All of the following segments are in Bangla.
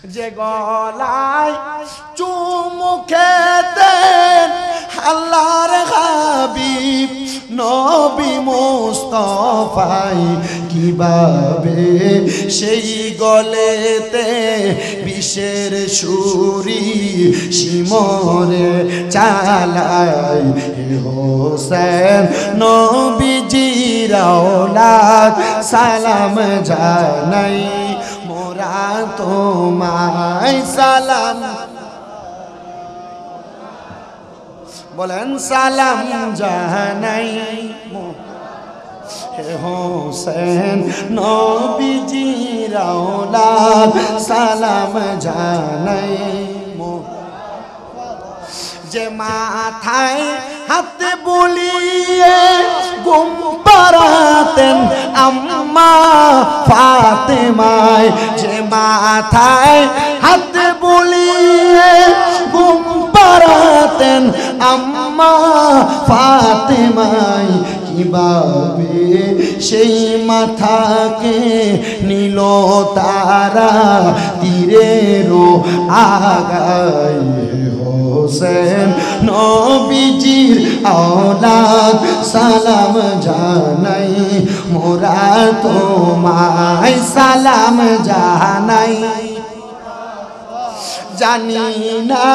যে গলায় চুমু খেতেন আল্লাহর হাবিব নবী মুস্তাফাই, কিভাবে সেই গলেতে বিষের ছুরি শিমরে চালায়। হে হোসেন নবীজির আওলাদ সালাম জানাই, মোরা তোমায় সালাম বলেন সালাম জানাই। হে হোসেন নবীজির আওলাদ সালাম জানাই, যে মাথায় হাত বুলিয়ে ঘুম পাড়াতেন আম্মা ফাতেমায়, যে মাথায় হাত বুলিয়ে ঘুম পাড়াতেন আম্মা ফাতেমায়, কিভাবে সেই মাথাকে নিল তারা তীরেরও আগায়। হোসেন নবীজির আওলাদ সালাম জানাই, মোরা তোমায় সালাম জানাই। জানি না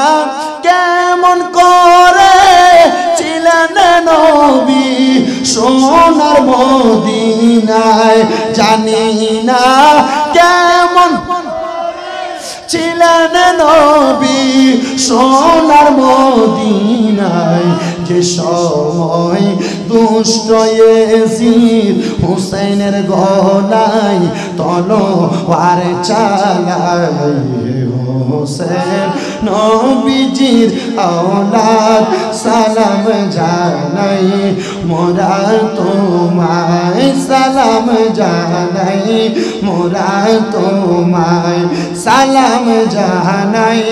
কেমন করে ছিলেন নবী সোনার মদিনায়, জানি না কেমন ছিলেন নবী সোনার মদিনায়, যে সময় দুষ্ট ইয়াজিদ হুসাইনের গলায় তলোয়ার চালায়। হোসেন নবীজির আওলাদ সালাম জানাই, মোরা তোমায় সালাম জানাই, মোরা তোমায় সালাম জানাই।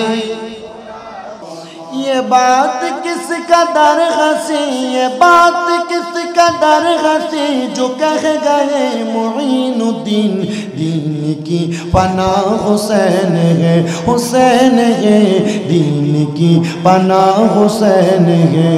ये बात किस कदर हंसी, ये बात किस कदर हंसी, जो कह गए मुईनुद्दीन दीन की पनाह हुसैन है, हुसैन है दीन की पनाह हुसैन है।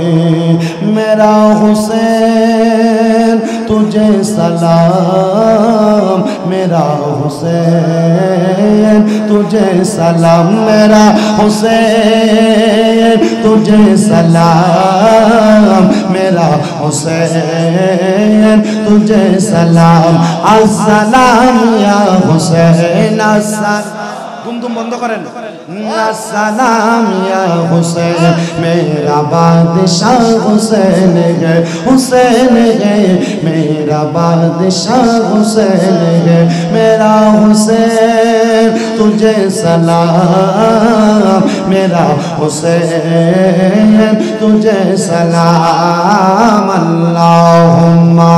मेरा हुसैन तुझे सलाम, मेरा हुसैन तुझे सलाम, मेरा हुसैन तुझे सलाम, मेरा हुसैन तुझे सलाम। अस्सलाम या हुसैन, दुम बंद करें। अस्सलाम या हुसैन, मेरा बादशाह हुसैन है, हुसैन है मेरा बादशाह हुसैन है। मेरा हुसैन तुझे सलाम, मेरा हुसैन तुझे सलाम। अल्लाहुम्मा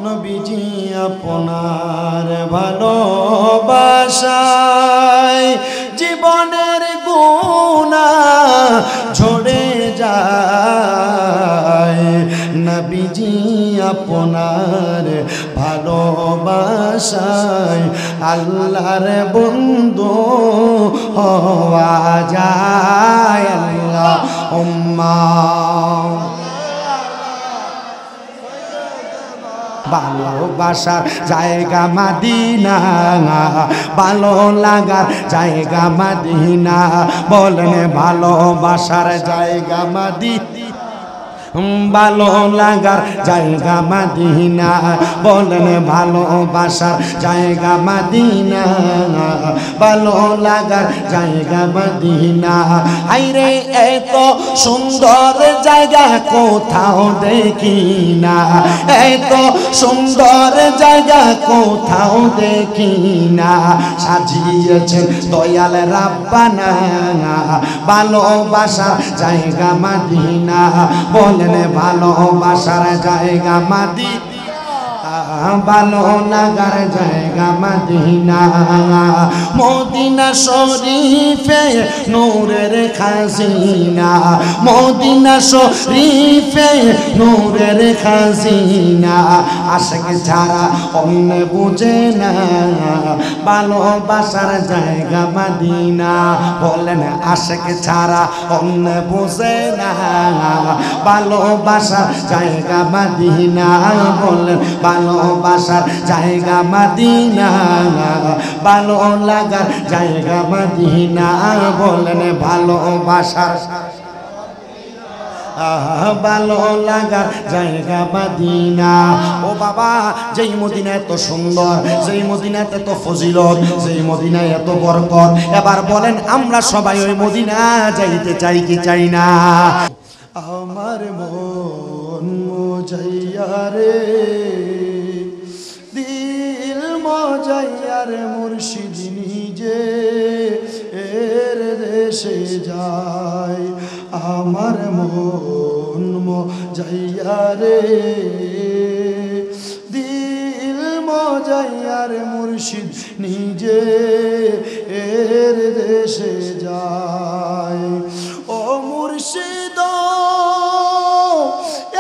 নবীজি আপনার ভালোবাসায় জীবনের গুনাহ ঝরে যায়। নবীজি আপনার ভালোবাসায় আল্লাহর বন্ধু হওয়া যায়। আল্লাহুম্মা ভালোবাসার জায়গা মদিনা, ভালো লাগার জায়গা মদিনা, বলেন ভালোবাসার জায়গা মদিনা, ভালো লাগার জায়গা মদিনা, বলেন ভালোবাসার জায়গা মদিনা, ভালো লাগার জায়গা মদিনা। আইরে এত সুন্দর জায়গা কোথাও দেখি না, এত সুন্দর জায়গা কোথাও দেখি না, সাজিয়েছেন দয়াল রাব্বানা ভালোবাসার জায়গা মদিনা, বলেন ভালোবাসার জায়গা মদিনা, ভালো লাগার জায়গা মদিনা মদিনা শরীফে নূরের খাজিনা মদিনা শরীফে নূরের খাজিনা আশিক ছাড়া অন্য বুঝে না ভালোবাসার জায়গা মদিনা বলেন আশিক ছাড়া অন্য বুঝে না ভালোবাসার জায়গা মদিনা বলেন ভালোবাসার জায়গা মদিনা ভালো লাগার জায়গা মদিনা বলেন ভালোবাসার ভালো লাগার জায়গা মদিনা ও বাবা যেই মদিনা এত সুন্দর যেই মদিনাতে এত ফজিলত যেই মদিনায় এত বরকত এবার বলেন আমরা সবাই ওই মদিনা যাইতে চাই কি চাই না আমার মন মজাইয়া রে দিল মজাইয়া রে মুর্শিদ নিজে এর দেশে যায় আমার মন মজাইয়া রে দিল মজাইয়া রে মুর্শিদ নিজে এর দেশে যায় ও মুর্শিদ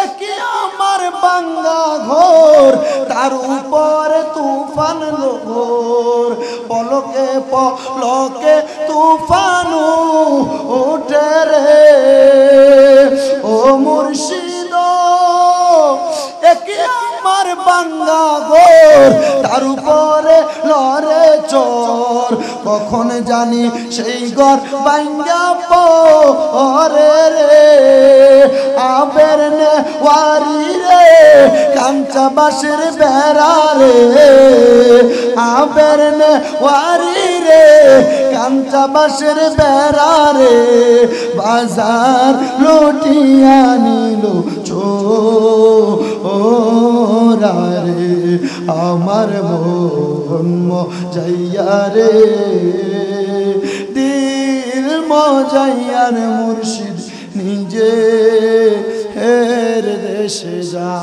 একে আমার বাঙ্গা ঘর তার উপর তুফান ঘোর পলকে পলকে তুফান ওঠে রে ও মুর্শিদ একে আমার বাঙ্গা ঘর তার উপরে লরে চোর কখন জানি সেই ঘর বাঙ্গা পরে রে আবের নে ওয়ারি রে কাঞ্চা বাসের বেড়া রে আবের নে ওয়ারি রে কাঞ্চা বাসের বেড়া রে বাজার লুটিয়া নিল চোরা রে আমার মন মজাইয়া রে দিল মজাইয়া রে মুর্শিদ নিজে হের দেশে যা